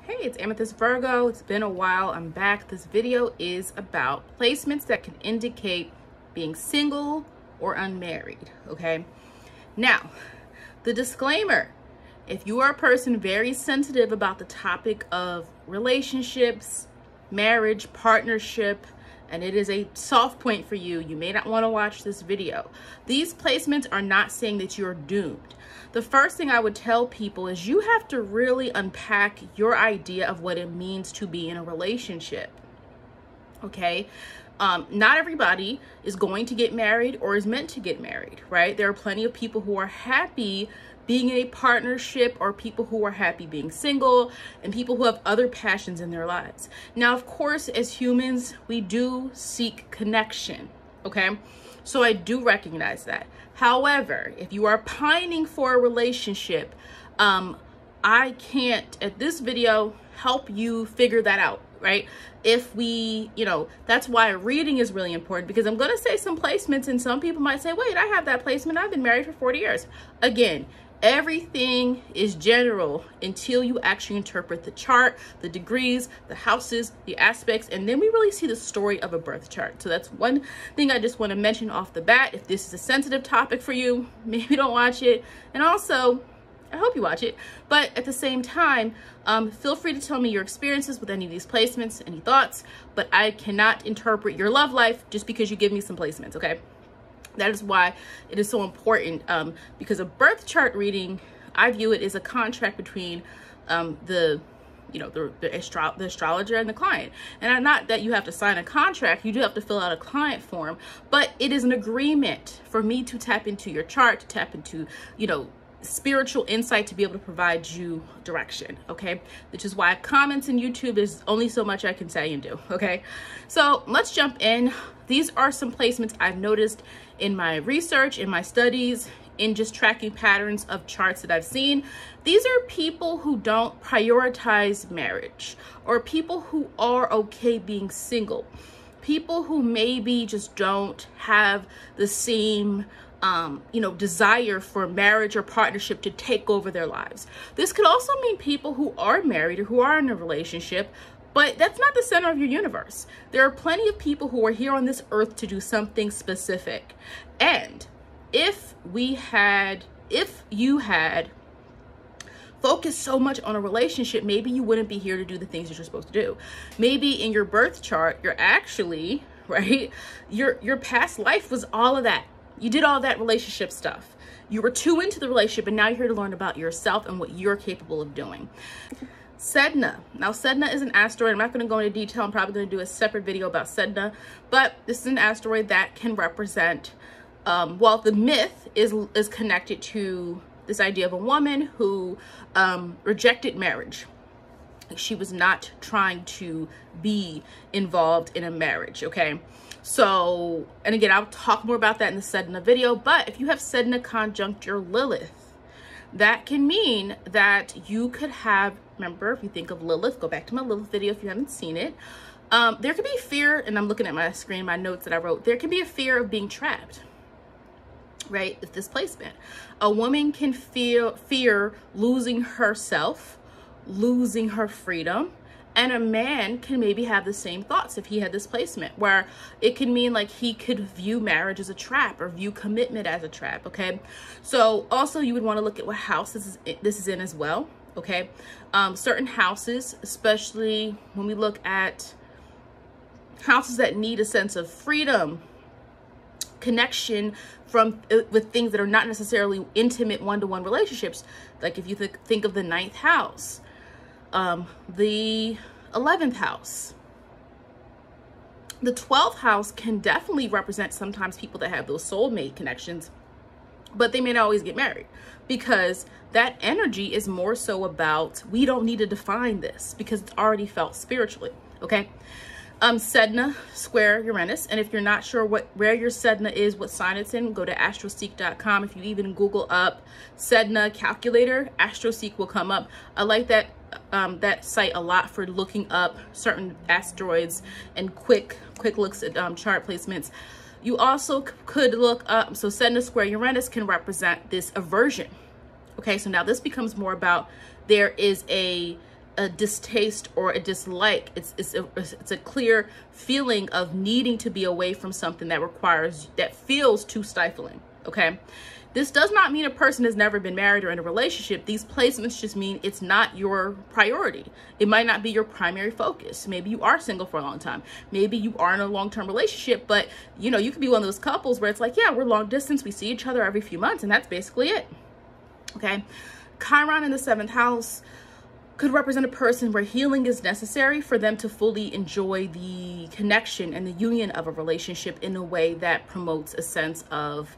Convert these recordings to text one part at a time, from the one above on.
Hey, it's Amethyst Virgo. It's been a while. I'm back. This video is about placements that can indicate being single or unmarried, okay? Now, the disclaimer, if you are a person very sensitive about the topic of relationships, marriage, partnership, and it is a soft point for you, you may not want to watch this video. These placements are not saying that you're doomed. The first thing I would tell people is you have to really unpack your idea of what it means to be in a relationship, okay? Not everybody is going to get married or is meant to get married, right? There are plenty of people who are happy being in a partnership, or people who are happy being single, and people who have other passions in their lives. Now, of course, as humans, we do seek connection, okay? So I do recognize that. However, if you are pining for a relationship, I can't, at this video, help you figure that out, right? If we, that's why reading is really important, because I'm going to say some placements and some people might say, wait, I have that placement. I've been married for 40 years. Again, everything is general until you actually interpret the chart, the degrees, the houses, the aspects, and then we really see the story of a birth chart. So that's one thing I just want to mention off the bat. If this is a sensitive topic for you, maybe don't watch it. And also, I hope you watch it. But at the same time, feel free to tell me your experiences with any of these placements, any thoughts, but I cannot interpret your love life just because you give me some placements, okay? That is why it is so important, because a birth chart reading, I view it as a contract between the astrologer and the client. And not that you have to sign a contract, you do have to fill out a client form, but it is an agreement for me to tap into your chart, to tap into, spiritual insight, to be able to provide you direction, okay? Which is why comments in YouTube, there's only so much I can say and do, okay? So let's jump in. These are some placements I've noticed in my research, in my studies, in just tracking patterns of charts that I've seen. These are people who don't prioritize marriage, or people who are okay being single, people who maybe just don't have the same desire for marriage or partnership to take over their lives. This could also mean people who are married or who are in a relationship, but that's not the center of your universe. There are plenty of people who are here on this earth to do something specific. And if you had focused so much on a relationship, maybe you wouldn't be here to do the things that you're supposed to do. Maybe in your birth chart, you're actually, right, your past life was all of that. You did all that relationship stuff. You were too into the relationship, and now you're here to learn about yourself and what you're capable of doing. Sedna. Now, Sedna is an asteroid. I'm not going to go into detail. I'm probably going to do a separate video about Sedna, but this is an asteroid that can represent, well, the myth is connected to this idea of a woman who rejected marriage. She was not trying to be involved in a marriage, okay? So, and again, I'll talk more about that in the Sedna video, but if you have Sedna conjunct your Lilith, that can mean that you could have, remember, if you think of Lilith, go back to my Lilith video if you haven't seen it. There could be fear, and I'm looking at my screen, my notes that I wrote, there can be a fear of being trapped, right? With this placement. A woman can fear losing herself, losing her freedom, and a man can maybe have the same thoughts if he had this placement, where it can mean like he could view marriage as a trap or view commitment as a trap, okay? So also you would want to look at what house this is in as well, okay? Certain houses, especially when we look at houses that need a sense of freedom, connection with things that are not necessarily intimate one-to-one relationships, like if you think of the 9th house, the 11th house. The 12th house can definitely represent sometimes people that have those soulmate connections, but they may not always get married, because that energy is more so about, we don't need to define this because it's already felt spiritually, okay? Sedna square Uranus, and if you're not sure where your Sedna is, what sign it's in, go to astroseek.com. If you even Google up Sedna calculator, Astroseek will come up. I like that site a lot for looking up certain asteroids and quick looks at chart placements. You also could look up, so Sedna square Uranus can represent this aversion. Okay, so now this becomes more about, there is a a distaste or a dislike. It's a clear feeling of needing to be away from something that feels too stifling. Okay. This does not mean a person has never been married or in a relationship. These placements just mean it's not your priority. It might not be your primary focus. Maybe you are single for a long time. Maybe you are in a long-term relationship, but you know, you could be one of those couples where it's like, yeah, we're long distance. We see each other every few months and that's basically it. Okay. Chiron in the 7th house could represent a person where healing is necessary for them to fully enjoy the connection and the union of a relationship in a way that promotes a sense of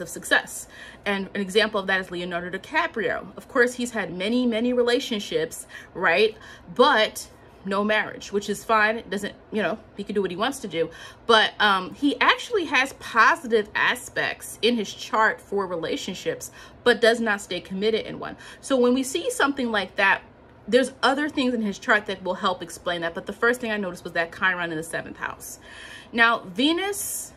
success. And an example of that is Leonardo DiCaprio. Of course, he's had many, many relationships, right? But no marriage, which is fine. It doesn't, you know, he can do what he wants to do. But he actually has positive aspects in his chart for relationships, but does not stay committed in one. So when we see something like that, there's other things in his chart that will help explain that. But the first thing I noticed was that Chiron in the 7th house. Now, Venus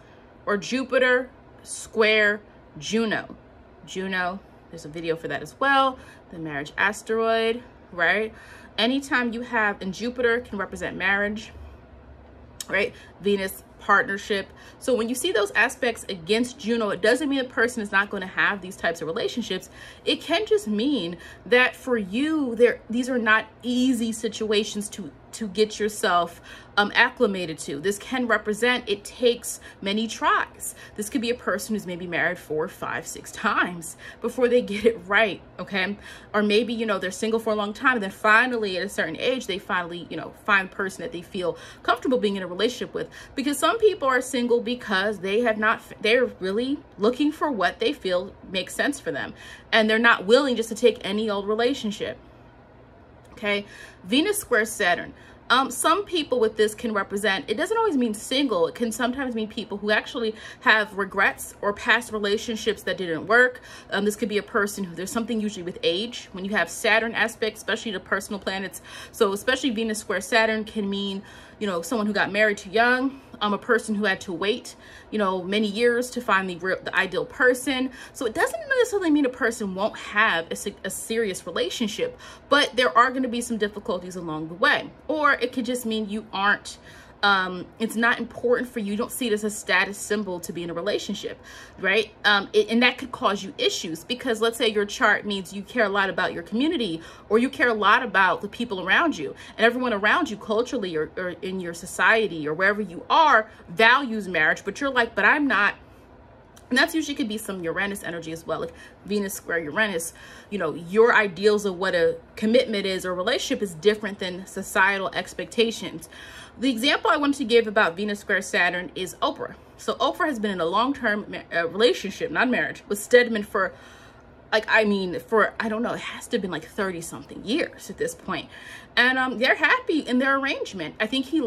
or Jupiter square Juno. Juno, there's a video for that as well. The marriage asteroid, right? Anytime you have, and Jupiter can represent marriage, right? Venus, partnership. So when you see those aspects against Juno, it doesn't mean a person is not going to have these types of relationships. It can just mean that for you, these are not easy situations to get yourself acclimated to. This can represent, it takes many tries. This could be a person who's maybe married 4, 5, 6 times before they get it right, okay? Or maybe, you know, they're single for a long time and then finally at a certain age, they finally, you know, find a person that they feel comfortable being in a relationship with. Because some people are single because they're really looking for what they feel makes sense for them. And they're not willing just to take any old relationship. Okay, Venus square Saturn. Some people with this can represent, it doesn't always mean single. It can sometimes mean people who actually have regrets or past relationships that didn't work. This could be a person who, there's something usually with age. When you have Saturn aspects, especially the personal planets. So especially Venus square Saturn can mean, you know, someone who got married too young, a person who had to wait, you know, many years to find the ideal person. So it doesn't necessarily mean a person won't have a serious relationship, but there are going to be some difficulties along the way. Or it could just mean you aren't, it's not important for you. You don't see it as a status symbol to be in a relationship, right? And that could cause you issues because let's say your chart means you care a lot about your community or you care a lot about the people around you, and everyone around you culturally or in your society or wherever you are values marriage, but you're like, but I'm not. And that's usually could be some Uranus energy as well. Like Venus square Uranus, you know, your ideals of what a commitment is or a relationship is different than societal expectations. The example I wanted to give about Venus square Saturn is Oprah. So Oprah has been in a long-term relationship, not marriage, with Stedman for like, I mean, for, I don't know, it has to have been like 30 something years at this point. And they're happy in their arrangement. I think he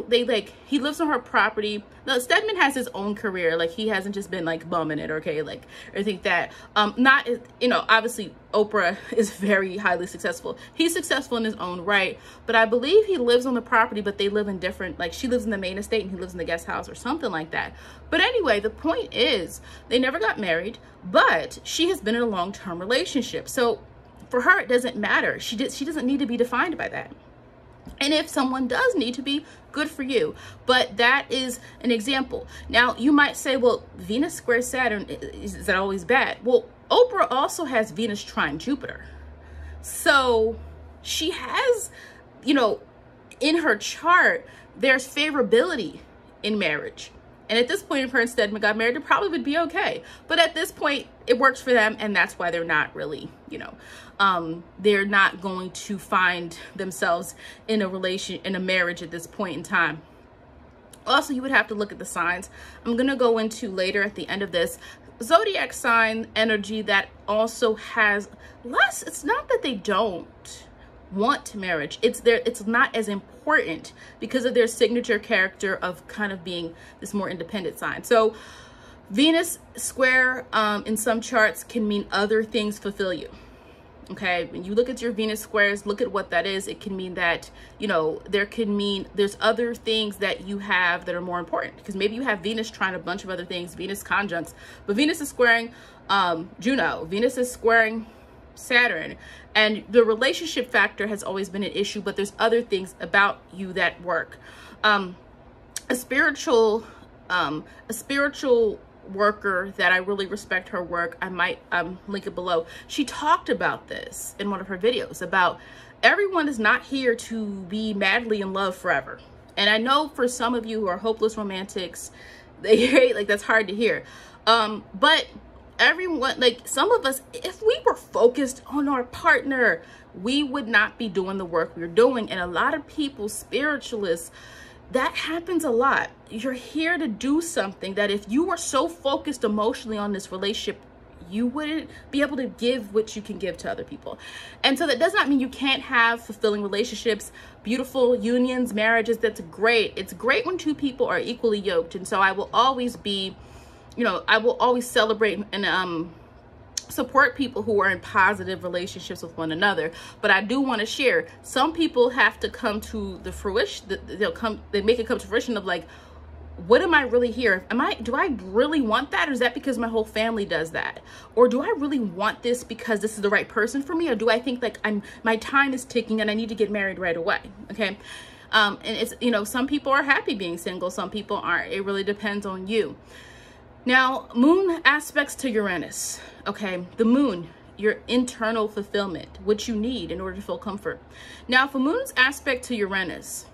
lives on her property. Now, Stedman has his own career. Like, he hasn't just been like bumming it, okay? Like, I think that, not, you know, obviously Oprah is very highly successful. He's successful in his own right, but I believe he lives on the property, but they live in different, like she lives in the main estate and he lives in the guest house or something like that. But anyway, the point is they never got married, but she has been in a long-term relationship. So for her, it doesn't matter. She doesn't need to be defined by that. And if someone does need to be, good for you. But that is an example. Now, you might say, well, Venus square Saturn, is that always bad? Well, Oprah also has Venus trine Jupiter. So she has, you know, in her chart, there's favorability in marriage. And at this point, if her and Stedman got married, it probably would be okay. But at this point, it works for them, and that's why they're not really, you know, they're not going to find themselves in a marriage at this point in time. Also, you would have to look at the signs. I'm going to go into later at the end of this zodiac sign energy that also has less. It's not that they don't want marriage, it's not as important because of their signature character of kind of being this more independent sign. So Venus square in some charts can mean other things fulfill you. Okay, when you look at your Venus squares, look at what that is. It can mean that, you know, there could mean there's other things that you have that are more important, because maybe you have Venus trying a bunch of other things, Venus conjuncts, but Venus is squaring Juno, Venus is squaring Saturn. And the relationship factor has always been an issue, but there's other things about you that work. A spiritual worker that I really respect her work, I might link it below. She talked about this in one of her videos about everyone is not here to be madly in love forever. And I know for some of you who are hopeless romantics, they hate, like, that's hard to hear. But everyone, like, some of us, if we were focused on our partner, we would not be doing the work we're doing. And a lot of people, spiritualists, that happens a lot. You're here to do something that if you were so focused emotionally on this relationship, you wouldn't be able to give what you can give to other people. And so that does not mean you can't have fulfilling relationships, beautiful unions, marriages. That's great. It's great when two people are equally yoked. And so I will always be, you know, I will always celebrate and support people who are in positive relationships with one another. But I do want to share, some people have to come to the fruition, they make it come to fruition of like, what am I really here? Do I really want that? Or is that because my whole family does that? Or do I really want this because this is the right person for me? Or do I think like my time is ticking and I need to get married right away? Okay. And it's, you know, some people are happy being single. Some people aren't. It really depends on you. Now, moon aspects to Uranus. Okay. The moon, your internal fulfillment, what you need in order to feel comfort. Now, if a moon's aspect to Uranus,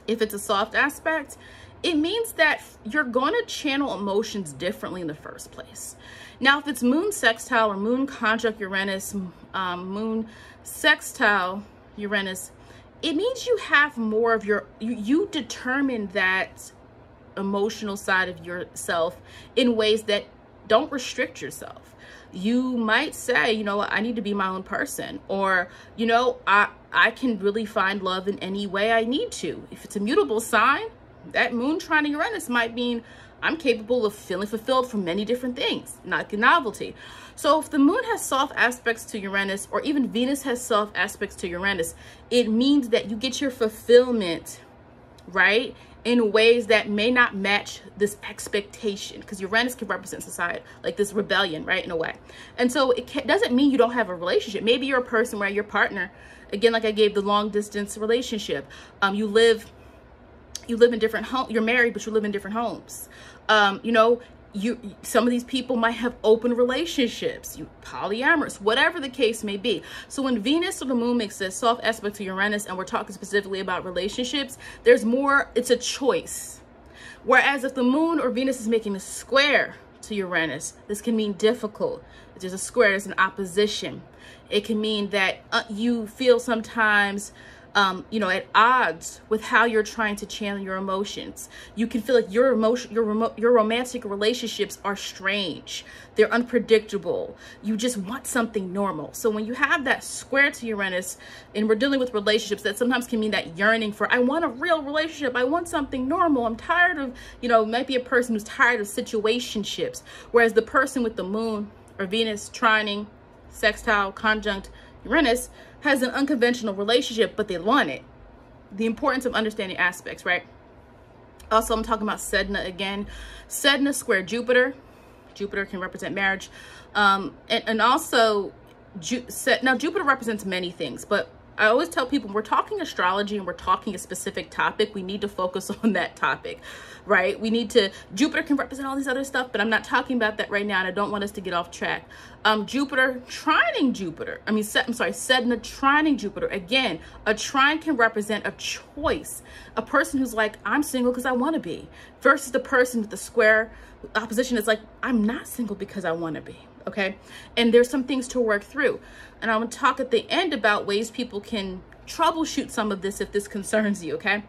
if it's a soft aspect, it means that you're going to channel emotions differently in the first place. Now, if it's moon sextile or moon conjunct Uranus, moon sextile Uranus, it means you have more of you determine that emotional side of yourself in ways that don't restrict yourself. You might say, you know, I need to be my own person, or, you know, I can really find love in any way I need to. If it's a mutable sign, that moon trine Uranus might mean I'm capable of feeling fulfilled from many different things, not novelty. So if the moon has soft aspects to Uranus, or even Venus has soft aspects to Uranus, it means that you get your fulfillment, right, in ways that may not match this expectation, because Uranus can represent society, like this rebellion, right, in a way. And so it doesn't mean you don't have a relationship. Maybe you're a person where your partner, again, like I gave the long distance relationship, you live in different homes. You're married, but you live in different homes. You know, some of these people might have open relationships, polyamorous, whatever the case may be. So when Venus or the moon makes a soft aspect to Uranus, and we're talking specifically about relationships, there's more, it's a choice. Whereas if the moon or Venus is making a square to Uranus, this can mean difficult. If there's a square, there's an opposition. It can mean that you feel sometimes you know, at odds with how you're trying to channel your emotions. You can feel like your romantic relationships are strange. They're unpredictable. You just want something normal. So when you have that square to Uranus, and we're dealing with relationships, that sometimes can mean that yearning for, I want a real relationship. I want something normal. I'm tired of, you know, might be a person who's tired of situationships. Whereas the person with the moon or Venus trining, sextile, conjunct Uranus has an unconventional relationship, but they want it. The importance of understanding aspects, right? Also, I'm talking about Sedna again. Sedna square Jupiter. Jupiter can represent marriage. And also, now Jupiter represents many things, but I always tell people, we're talking astrology and we're talking a specific topic, we need to focus on that topic, right? We need to, Jupiter can represent all these other stuff, but I'm not talking about that right now, and I don't want us to get off track. Jupiter trining Jupiter, Sedna trining Jupiter. Again, a trine can represent a choice. A person who's like, I'm single because I want to be, versus the person with the square opposition is like, I'm not single because I want to be. Okay, and there's some things to work through, and I'm going to talk at the end about ways people can troubleshoot some of this if this concerns you. Okay,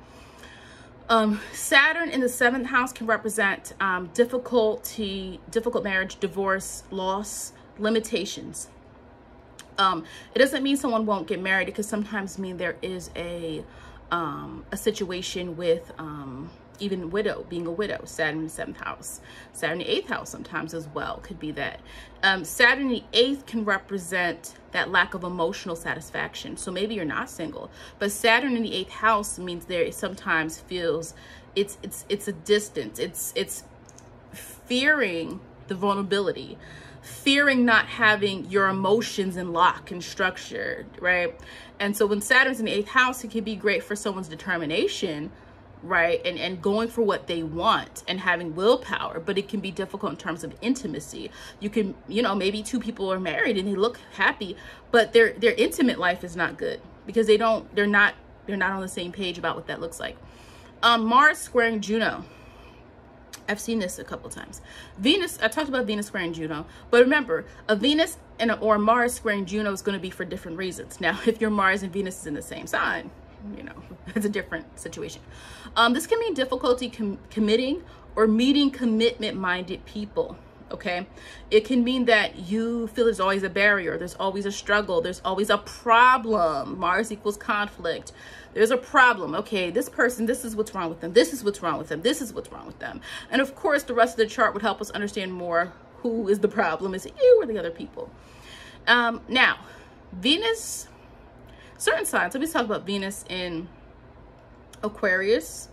Saturn in the 7th house can represent difficult marriage, divorce, loss, limitations. It doesn't mean someone won't get married. It could sometimes mean there is a situation with even being a widow. Saturn in the 7th house, Saturn in the 8th house sometimes as well could be that. Saturn in the 8th can represent that lack of emotional satisfaction. So maybe you're not single, but Saturn in the 8th house means there sometimes feels it's a distance. It's fearing the vulnerability. fearing not having your emotions in lock and structured, right? And so when Saturn's in the 8th house, it can be great for someone's determination, right? And going for what they want and having willpower, but it can be difficult in terms of intimacy. You can, you know, maybe two people are married and they look happy, but their intimate life is not good because they're not on the same page about what that looks like. Mars squaring Juno. I've seen this a couple times. Venus, I talked about Venus squaring Juno, but remember, a Venus or Mars squaring Juno is going to be for different reasons. Now, if your Mars and Venus is in the same sign, you know, it's a different situation. This can mean difficulty committing or meeting commitment-minded people. Okay, it can mean that you feel there's always a barrier, there's always a struggle, there's always a problem. Mars equals conflict. There's a problem. Okay, this person, this is what's wrong with them, this is what's wrong with them, this is what's wrong with them. And of course, the rest of the chart would help us understand more who is the problem. Is it you or the other people? Now, Venus, certain signs. Let me talk about Venus in Aquarius.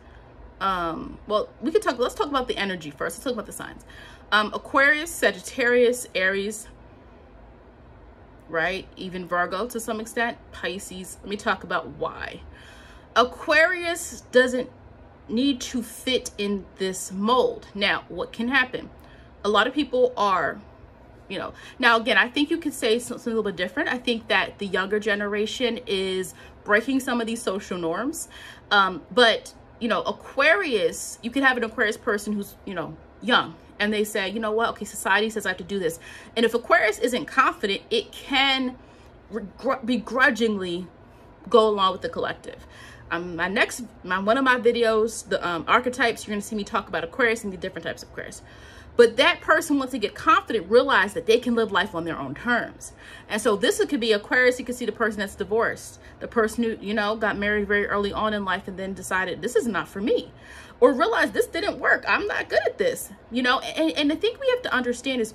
Well, let's talk about the energy first. Let's talk about the signs. Aquarius, Sagittarius, Aries, right? Even Virgo to some extent, Pisces. Let me talk about why. Aquarius doesn't need to fit in this mold. Now, what can happen? A lot of people are, you know, now again, I think you could say something a little bit different. I think that the younger generation is breaking some of these social norms. But, you know, Aquarius, you could have an Aquarius person who's, you know, young, and they say, you know what, okay, society says I have to do this. And if Aquarius isn't confident, it can begrudgingly go along with the collective. One of my videos, the archetypes, you're going to see me talk about Aquarius and the different types of Aquarius. But that person, once they get confident, realize that they can live life on their own terms. And so this could be Aquarius. You can see the person that's divorced, the person who, you know, got married very early on in life and then decided this is not for me, or realized this didn't work. I'm not good at this, you know. And the thing we have to understand is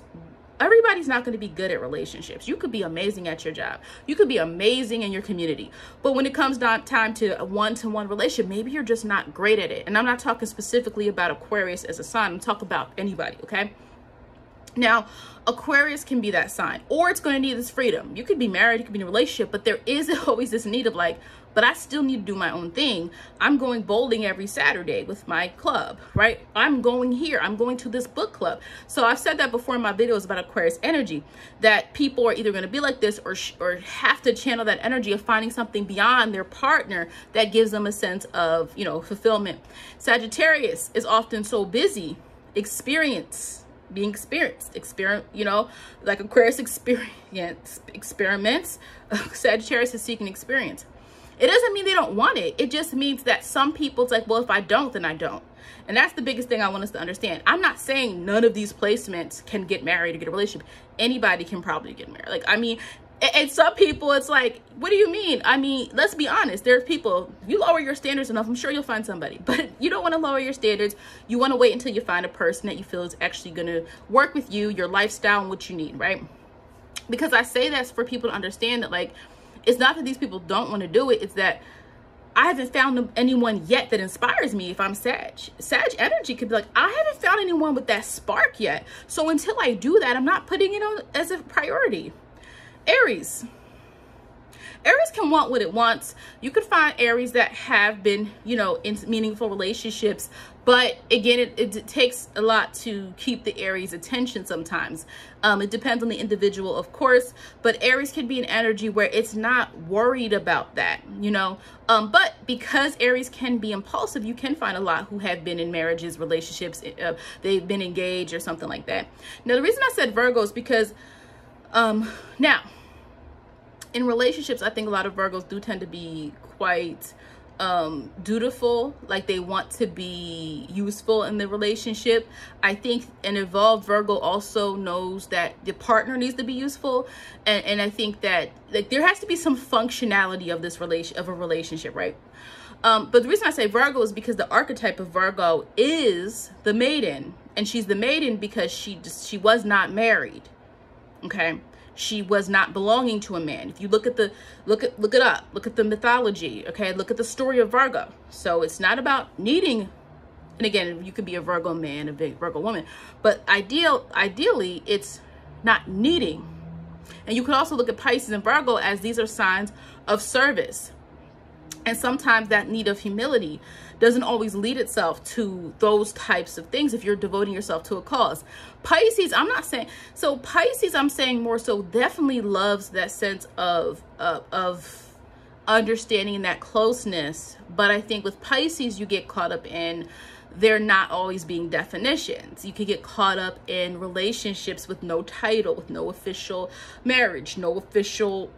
everybody's not going to be good at relationships. You could be amazing at your job. You could be amazing in your community. But when it comes down time to a one-to-one relationship, maybe you're just not great at it. And I'm not talking specifically about Aquarius as a sign. I'm talking about anybody, okay? Now, Aquarius can be that sign, or it's going to need this freedom. You could be married, you could be in a relationship, but there is always this need of like, but I still need to do my own thing. I'm going bowling every Saturday with my club, right? I'm going here. I'm going to this book club. So I've said that before in my videos about Aquarius energy, that people are either going to be like this or have to channel that energy of finding something beyond their partner that gives them a sense of, you know, fulfillment. Sagittarius is often so busy, being experienced, you know, like Aquarius experiments. Sagittarius is seeking experience. It doesn't mean they don't want it. It just means that some people, it's like, well, if I don't, then I don't. And that's the biggest thing I want us to understand. I'm not saying none of these placements can get married or get a relationship. Anybody can probably get married. Like, I mean, and some people, it's like, what do you mean? I mean, let's be honest. There's people, you lower your standards enough, I'm sure you'll find somebody. But you don't want to lower your standards. You want to wait until you find a person that you feel is actually going to work with you, your lifestyle, and what you need, right? Because I say that's for people to understand that, like, it's not that these people don't want to do it. It's that I haven't found anyone yet that inspires me if I'm Sag. Sag energy could be like, I haven't found anyone with that spark yet. So until I do that, I'm not putting it on as a priority. Aries. Aries can want what it wants. You could find Aries that have been, you know, in meaningful relationships. But again, it takes a lot to keep the Aries attention sometimes. It depends on the individual, of course, but Aries can be an energy where it's not worried about that, you know. But because Aries can be impulsive, you can find a lot who have been in marriages, relationships, they've been engaged or something like that. Now, the reason I said Virgo is because now, in relationships, I think a lot of Virgos do tend to be quite dutiful, like they want to be useful in the relationship. I think an evolved Virgo also knows that the partner needs to be useful, and I think that, like, there has to be some functionality of this relationship, right? But the reason I say Virgo is because the archetype of Virgo is the maiden, and she's the maiden because she was not married. Okay, she was not belonging to a man. If you look at the look at the mythology, okay, look at the story of Virgo. So it's not about needing, and again, you could be a Virgo man, a big Virgo woman, but ideally it's not needing. And you could also look at Pisces and Virgo as these are signs of service. And sometimes that need of humility doesn't always lead itself to those types of things if you're devoting yourself to a cause. Pisces, I'm not saying, so Pisces, I'm saying more so definitely loves that sense of understanding and that closeness. But I think with Pisces, you get caught up in there not always being definitions. You could get caught up in relationships with no title, with no official marriage, no official,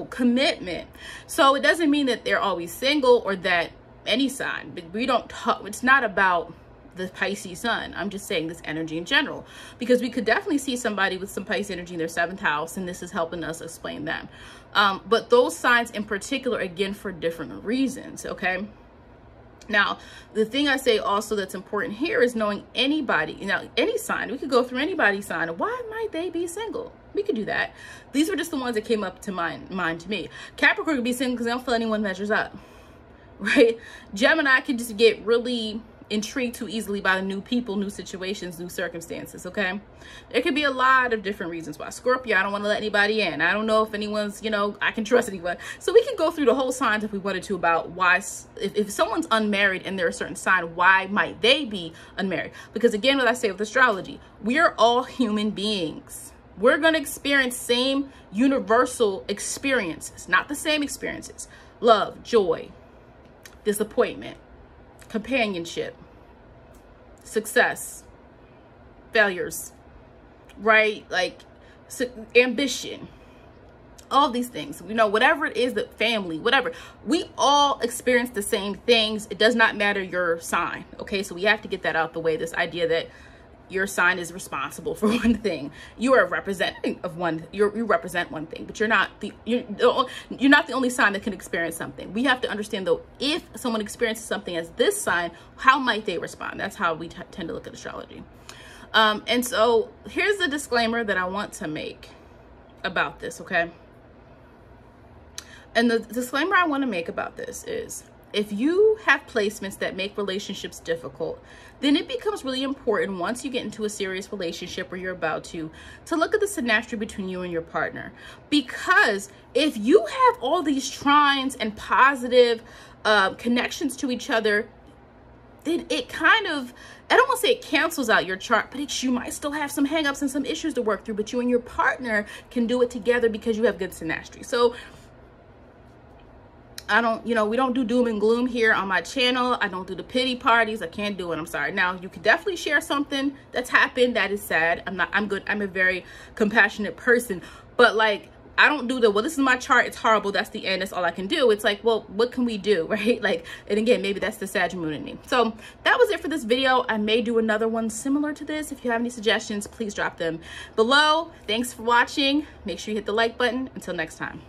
commitment. So it doesn't mean that they're always single or that any sign, but we don't talk, it's not about the Pisces sun. I'm just saying this energy in general, because we could definitely see somebody with some Pisces energy in their 7th house, and this is helping us explain them. But those signs in particular, again, for different reasons, okay? Now, the thing I say also that's important here is knowing anybody, any sign. We could go through anybody's sign. Why might they be single? We could do that. These were just the ones that came up to mind to me. Capricorn could be single because they don't feel anyone measures up, right? Gemini could just get really intrigued too easily by the new people, new situations, new circumstances, okay? There could be a lot of different reasons why. Scorpio, I don't want to let anybody in. I don't know if anyone's, I can trust anyone. So we can go through the whole signs if we wanted to about why, if someone's unmarried and they're a certain sign, why might they be unmarried? Because again, what I say with astrology, we are all human beings. We're going to experience same universal experiences, not the same experiences. Love, joy, disappointment, companionship, success, failures, right? Like ambition, all these things, whatever it is, that family, whatever, we all experience the same things. It does not matter your sign. Okay. So we have to get that out the way. This idea that your sign is responsible for one thing. You are representing of one. You represent one thing, but you're not the only sign that can experience something. We have to understand though, if someone experiences something as this sign, how might they respond? That's how we tend to look at astrology. And so here's the disclaimer that I want to make about this. Okay. And the disclaimer I want to make about this is, if you have placements that make relationships difficult, then it becomes really important once you get into a serious relationship or you're about to look at the synastry between you and your partner. Because if you have all these trines and positive connections to each other, then it kind of, I don't want to say it cancels out your chart, but you might still have some hangups and some issues to work through, but you and your partner can do it together because you have good synastry. So I don't, we don't do doom and gloom here on my channel. I don't do the pity parties. I can't do it. I'm sorry. Now, you could definitely share something that's happened that is sad. I'm good. I'm a very compassionate person, but like, I don't do well, this is my chart. It's horrible. That's the end. That's all I can do. It's like, well, what can we do? Right? Like, and again, maybe that's the Sag moon in me. So that was it for this video. I may do another one similar to this. If you have any suggestions, please drop them below. Thanks for watching. Make sure you hit the like button. Until next time.